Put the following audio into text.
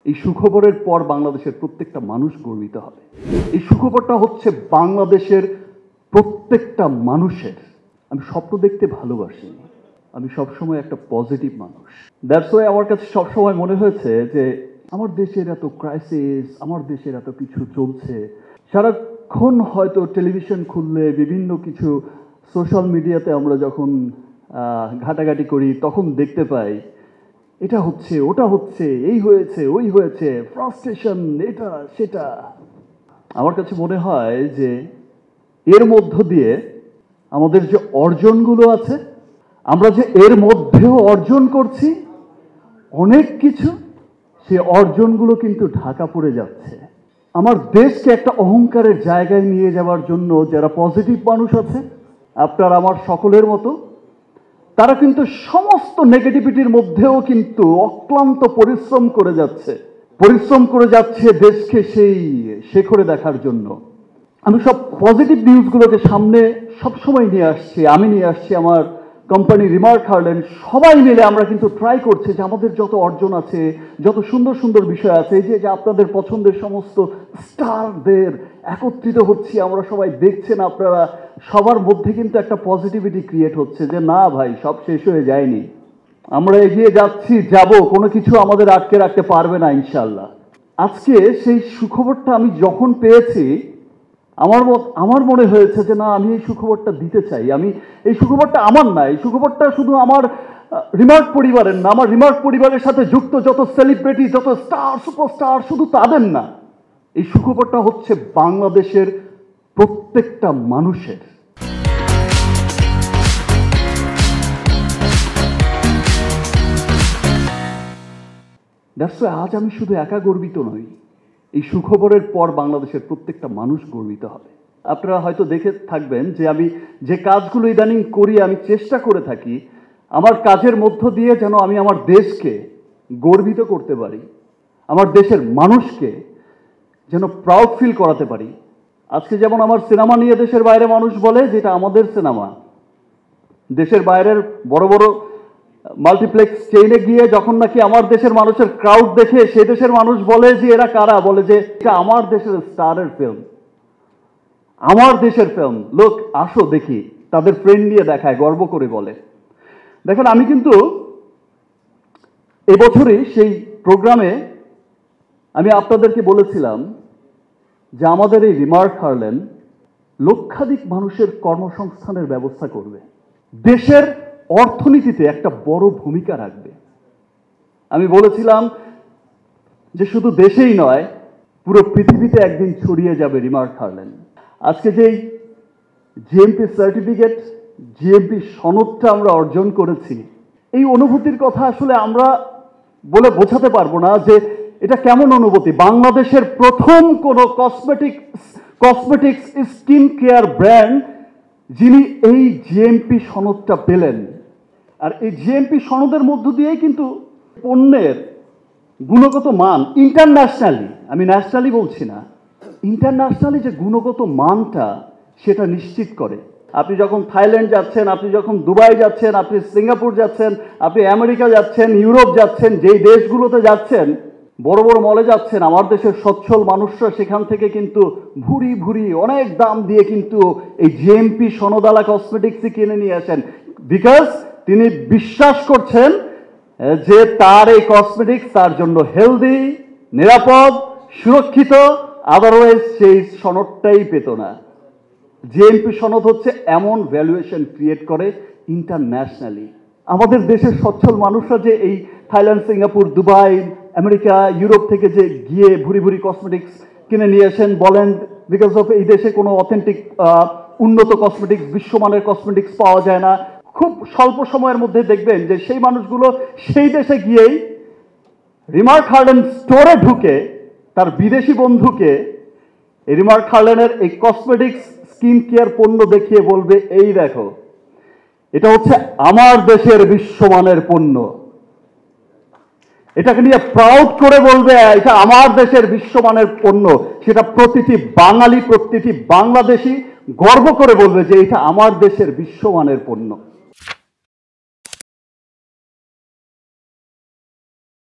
এই সুখবরের পর বাংলাদেশের প্রত্যেকটা মানুষ গর্বিত হবে। এই সুখবরটা হচ্ছে বাংলাদেশের প্রত্যেকটা মানুষের। আমি স্বপ্ন দেখতে ভালোবাসি, আমি সবসময় একটা পজিটিভ মানুষ। দ্যাটস ওয়াই আমার কাছে সবসময় মনে হয়েছে যে আমার দেশের এত ক্রাইসিস, আমার দেশের এত কিছু চলছে, সারাক্ষণ হয়তো টেলিভিশন খুললে বিভিন্ন কিছু সোশ্যাল মিডিয়াতে আমরা যখন ঘাটাঘাটি করি তখন দেখতে পাই এটা হচ্ছে, ওটা হচ্ছে, এই হয়েছে, ওই হয়েছে, ফ্রাস্ট্রেশন, এটা সেটা। আমার কাছে মনে হয় যে এর মধ্য দিয়ে আমাদের যে অর্জনগুলো আছে, আমরা যে এর মধ্যেও অর্জন করছি অনেক কিছু, সে অর্জনগুলো কিন্তু ঢাকা পড়ে যাচ্ছে। আমার দেশকে একটা অহংকারের জায়গায় নিয়ে যাওয়ার জন্য যারা পজিটিভ মানুষ আছে, আপনার আমার সকলের মতো, তারা কিন্তু সমস্ত নেগেটিভিটির মধ্যেও কিন্তু অক্লান্ত পরিশ্রম করে যাচ্ছে দেশকে সেই শেখরে দেখার জন্য। আমি সব পজিটিভ নিউজগুলোকে সামনে সবসময় নিয়ে আসছি। আমি নিয়ে আসছি আমার কোম্পানি রিমার্ক হার্লেন, সবাই মিলে আমরা কিন্তু ট্রাই করছি যে আমাদের যত অর্জন আছে, যত সুন্দর সুন্দর বিষয় আছে, যে আপনাদের পছন্দের সমস্ত স্টারদের একত্রিত হচ্ছি, আমরা সবাই দেখছেন, আপনারা সবার মধ্যে কিন্তু একটা পজিটিভিটি ক্রিয়েট হচ্ছে যে না ভাই, সব শেষ হয়ে যায়নি, আমরা এগিয়ে যাচ্ছি, যাব, কোনো কিছু আমাদের আটকে রাখতে পারবে না ইনশাল্লাহ। আজকে সেই সুখবরটা আমি যখন পেয়েছি, আমার মনে হয়েছে যে না, আমি এই সুখবরটা দিতে চাই। আমি এই সুখবরটা আমার না, এই সুখবরটা শুধু আমার রিমার্ক পরিবারের না, আমার রিমার্ক পরিবারের সাথে যুক্ত যত সেলিব্রিটি, যত স্টার, সুপারস্টার, শুধু তাদের না, এই সুখবরটা হচ্ছে বাংলাদেশের প্রত্যেকটা মানুষের। দ্যাটস ওয়াই আজ আমি শুধু একা গর্বিত নই, এই সুখবরের পর বাংলাদেশের প্রত্যেকটা মানুষ গর্বিত হবে। আপনারা হয়তো দেখে থাকবেন যে আমি যে কাজগুলো ইদানিং করি, আমি চেষ্টা করে থাকি আমার কাজের মধ্য দিয়ে যেন আমি আমার দেশকে গর্বিত করতে পারি, আমার দেশের মানুষকে যেন প্রাউড ফিল করাতে পারি। আজকে যেমন আমার সিনেমা নিয়ে দেশের বাইরে মানুষ বলে যে এটা আমাদের সিনেমা, দেশের বাইরের বড় বড় মাল্টিপ্লেক্স চেইনে গিয়ে যখন নাকি আমার দেশের মানুষের ক্রাউড দেখে, সে দেশের মানুষ বলে যে এরা কারা, বলে যে এটা আমার দেশের স্টারের ফিল্ম, আমার দেশের ফিল্ম, লোক আসো দেখি, তাদের ফ্রেন্ড নিয়ে দেখায়, গর্ব করে বলে। দেখেন, আমি কিন্তু এবছরই সেই প্রোগ্রামে আমি আপনাদেরকে বলেছিলাম যে আমাদের এই রিমার্ক হার্লেন লক্ষাধিক মানুষের কর্মসংস্থানের ব্যবস্থা করবে, দেশের অর্থনীতিতে একটা বড় ভূমিকা রাখবে। আমি বলেছিলাম যে শুধু দেশেই নয়, পুরো পৃথিবীতে একদিন ছড়িয়ে যাবে রিমার্ক হার্লেন। আজকে যেই জিএমপি সার্টিফিকেট, জিএমপি সনদটা আমরা অর্জন করেছি, এই অনুভূতির কথা আসলে আমরা বলে বোঝাতে পারবো না যে এটা কেমন অনুভূতি। বাংলাদেশের প্রথম কোনো কসমেটিক্স স্কিন কেয়ার ব্র্যান্ড যিনি এই জিএমপি সনদটা পেলেন, আর এই জিএমপি সনদের মধ্য দিয়েই কিন্তু পণ্যের গুণগত মান ইন্টারন্যাশনালি, আমি ন্যাশনালি বলছি না, ইন্টারন্যাশনালি যে গুণগত মানটা সেটা নিশ্চিত করে। আপনি যখন থাইল্যান্ড যাচ্ছেন, আপনি যখন দুবাই যাচ্ছেন, আপনি সিঙ্গাপুর যাচ্ছেন, আপনি আমেরিকা যাচ্ছেন, ইউরোপ যাচ্ছেন, যেই দেশগুলোতে যাচ্ছেন, বড় বড় মলে যাচ্ছেন, আমার দেশের সচ্ছল মানুষরা সেখান থেকে কিন্তু ভুরি ভুরি অনেক দাম দিয়ে কিন্তু এই জিএমপি সনদালা কসমেটিক্সই কিনে নিয়ে আসেন, বিকজ তিনি বিশ্বাস করছেন যে তার এই কসমেটিক্স তার জন্য হেলদি, নিরাপদ, সুরক্ষিত, আদারওয়াইজ সেই সনদটাই পেত না। জিএমপি সনদ হচ্ছে এমন ভ্যালুয়েশন ক্রিয়েট করে ইন্টারন্যাশনালি। আমাদের দেশের সচ্ছল মানুষরা যে এই Thailand, Singapore, Dubai, America, Europe থেকে যে গিয়ে ভুরি ভুরি কসমেটিক্স কিনে নিয়ে আসেন, বলেন বিকজ অফ এই দেশে কোনো অথেন্টিক উন্নত কসমেটিক্স, বিশ্বমানের কসমেটিক্স পাওয়া যায় না। খুব স্বল্প সময়ের মধ্যে দেখবেন যে সেই মানুষগুলো সেই দেশে গিয়েই রিমার্ক হার্লেন স্টোরে ঢুকে তার বিদেশি বন্ধুকে রিমার্ক হার্লেনের এই কসমেটিক্স স্কিন কেয়ার পণ্য দেখিয়ে বলবে, এই দেখো, এটা হচ্ছে আমার দেশের বিশ্বমানের পণ্য। এটাকে নিয়ে প্রাউড করে বলবে এটা আমার দেশের বিশ্বমানের পণ্য। সেটা প্রতিটি বাঙালি, প্রতিটি বাংলাদেশি গর্ব করে বলবে যে এটা আমার দেশের বিশ্বমানের পণ্য।